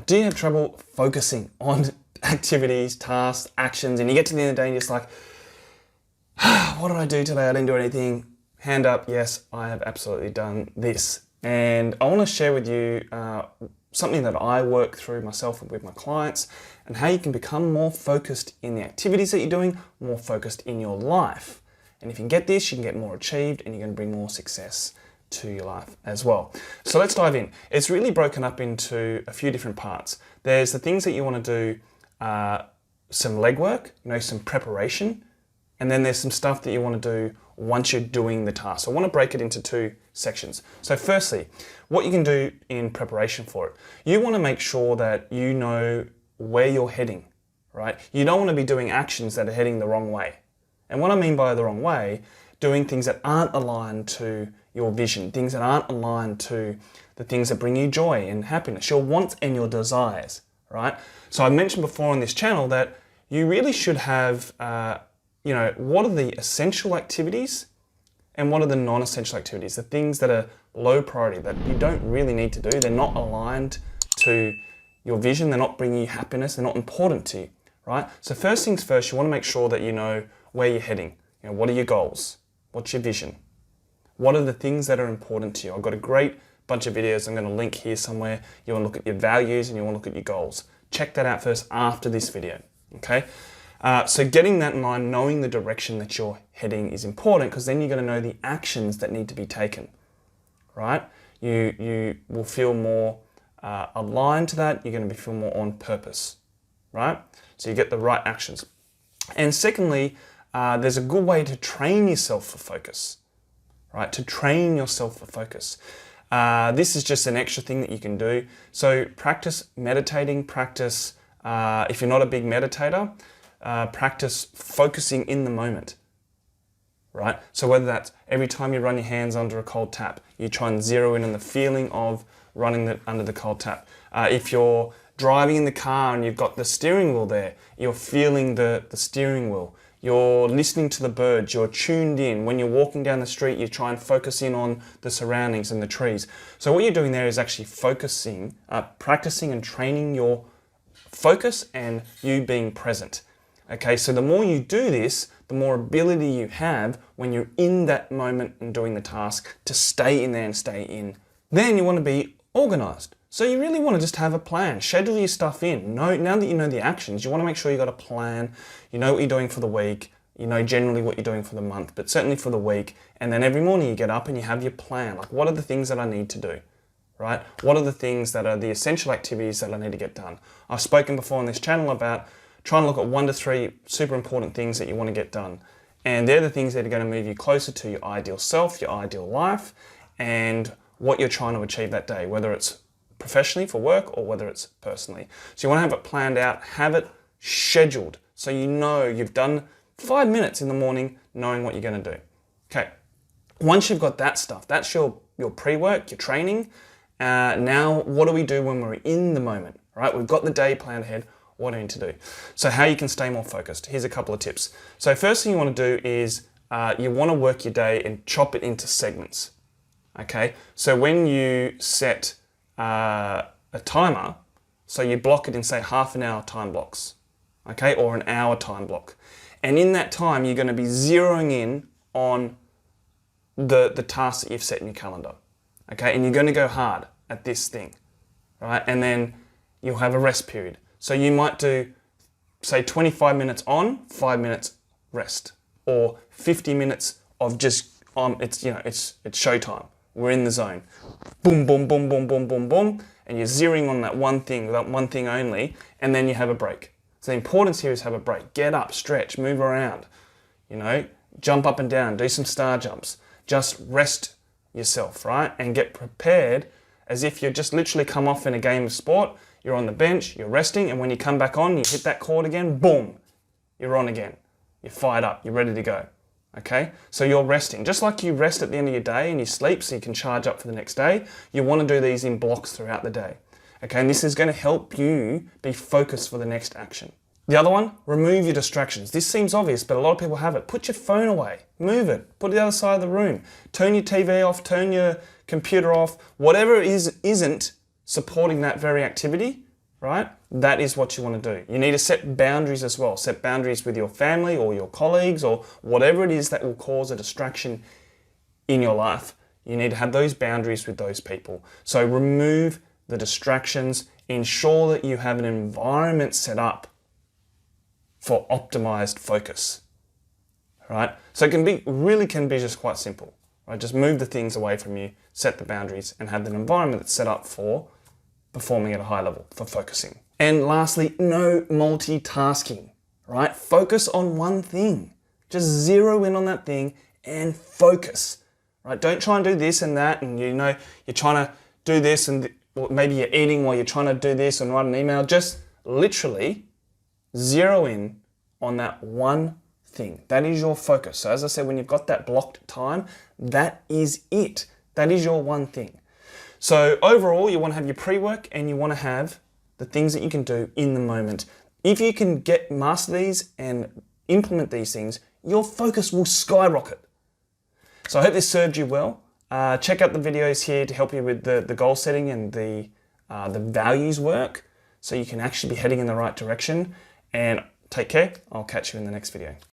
Do you have trouble focusing on activities, tasks, actions, and you get to the end of the day and you're just like, what did I do today? I didn't do anything. Hand up, yes, I have absolutely done this. And I want to share with you something that I work through myself and with my clients, and how you can become more focused in the activities that you're doing, more focused in your life. And if you can get this, you can get more achieved and you're going to bring more success to your life as well. So let's dive in. It's really broken up into a few different parts. There's the things that you want to do, some legwork, some preparation, and then there's some stuff that you want to do once you're doing the task. So I want to break it into two sections. So firstly, what you can do in preparation for it. You want to make sure that you know where you're heading, right? You don't want to be doing actions that are heading the wrong way. And what I mean by the wrong way, doing things that aren't aligned to your vision, things that aren't aligned to the things that bring you joy and happiness, your wants and your desires, right? So I mentioned before on this channel that you really should have, what are the essential activities and what are the non-essential activities, the things that are low priority, that you don't really need to do. They're not aligned to your vision. They're not bringing you happiness. They're not important to you, right? So first things first, you want to make sure that you know where you're heading. What are your goals? What's your vision? What are the things that are important to you? I've got a great bunch of videos I'm going to link here somewhere. You want to look at your values and you want to look at your goals. Check that out first after this video, okay? So getting that in mind, knowing the direction that you're heading is important, because then you're going to know the actions that need to be taken, right? You will feel more aligned to that. You're going to feel more on purpose, right? So you get the right actions. And secondly, there's a good way to train yourself for focus, right? To train yourself for focus. This is just an extra thing that you can do. So practice meditating, practice, if you're not a big meditator, practice focusing in the moment, right? So whether that's every time you run your hands under a cold tap, you try and zero in on the feeling of running under the cold tap. If you're driving in the car and you've got the steering wheel there, you're feeling the steering wheel. You're listening to the birds, you're tuned in. When you're walking down the street, you try and focus in on the surroundings and the trees. So what you're doing there is actually focusing, practicing and training your focus and you being present. Okay, so the more you do this, the more ability you have when you're in that moment and doing the task to stay in there and stay in. Then you want to be organized. So you really want to just have a plan, schedule your stuff in. Now that you know the actions, you want to make sure you got a plan, you know what you're doing for the week, you know generally what you're doing for the month, but certainly for the week. And then every morning you get up and you have your plan. Like, what are the things that I need to do, right? What are the things that are the essential activities that I need to get done? I've spoken before on this channel about trying to look at 1 to 3 super important things that you want to get done. And they're the things that are going to move you closer to your ideal self, your ideal life, and what you're trying to achieve that day, whether it's professionally for work or whether it's personally. So you want to have it planned out, have it scheduled, so you know you've done 5 minutes in the morning knowing what you're going to do. Okay, once you've got that stuff, that's your pre-work, your training. Now, what do we do when we're in the moment, right? We've got the day planned ahead. What do you need to do? So how you can stay more focused. Here's a couple of tips. So first thing you want to do is you want to work your day and chop it into segments. Okay, so when you set a timer, so you block it in, say, half an hour time blocks, okay, or an hour time block. And in that time, you're going to be zeroing in on the task that you've set in your calendar, okay? And you're going to go hard at this thing, right? And then you'll have a rest period. So you might do, say, 25 minutes on, 5 minutes rest, or 50 minutes of just, it's showtime. We're in the zone. Boom, boom, boom, boom, boom, boom, boom. And you're zeroing on that one thing, that one thing only, and then you have a break. So the importance here is have a break. Get up, stretch, move around, jump up and down, do some star jumps. Just rest yourself, right? And get prepared as if you're just literally come off in a game of sport. You're on the bench, you're resting, and when you come back on, you hit that chord again, boom, you're on again. You're fired up, you're ready to go. Okay, so you're resting. Just like you rest at the end of your day and you sleep so you can charge up for the next day, you want to do these in blocks throughout the day. Okay, and this is going to help you be focused for the next action. The other one, remove your distractions. This seems obvious, but a lot of people have it. Put your phone away, move it, put it the other side of the room, turn your TV off, turn your computer off, whatever it is isn't supporting that very activity, right? That is what you want to do. You need to set boundaries as well. Set boundaries with your family or your colleagues or whatever it is that will cause a distraction in your life. You need to have those boundaries with those people. So remove the distractions. Ensure that you have an environment set up for optimized focus, right? So it really can be just quite simple, right? Just move the things away from you, set the boundaries, and have an environment that's set up for performing at a high level, for focusing. And lastly, no multitasking, right? Focus on one thing. Just zero in on that thing and focus, right? Don't try and do this and that, and you're trying to do this and maybe you're eating while you're trying to do this and write an email. Just literally zero in on that one thing. That is your focus. So as I said, when you've got that blocked time, that is it. That is your one thing. So overall, you want to have your pre-work and you want to have the things that you can do in the moment. If you can master these and implement these things, your focus will skyrocket. So I hope this served you well. Check out the videos here to help you with the goal setting and the values work so you can actually be heading in the right direction. And take care. I'll catch you in the next video.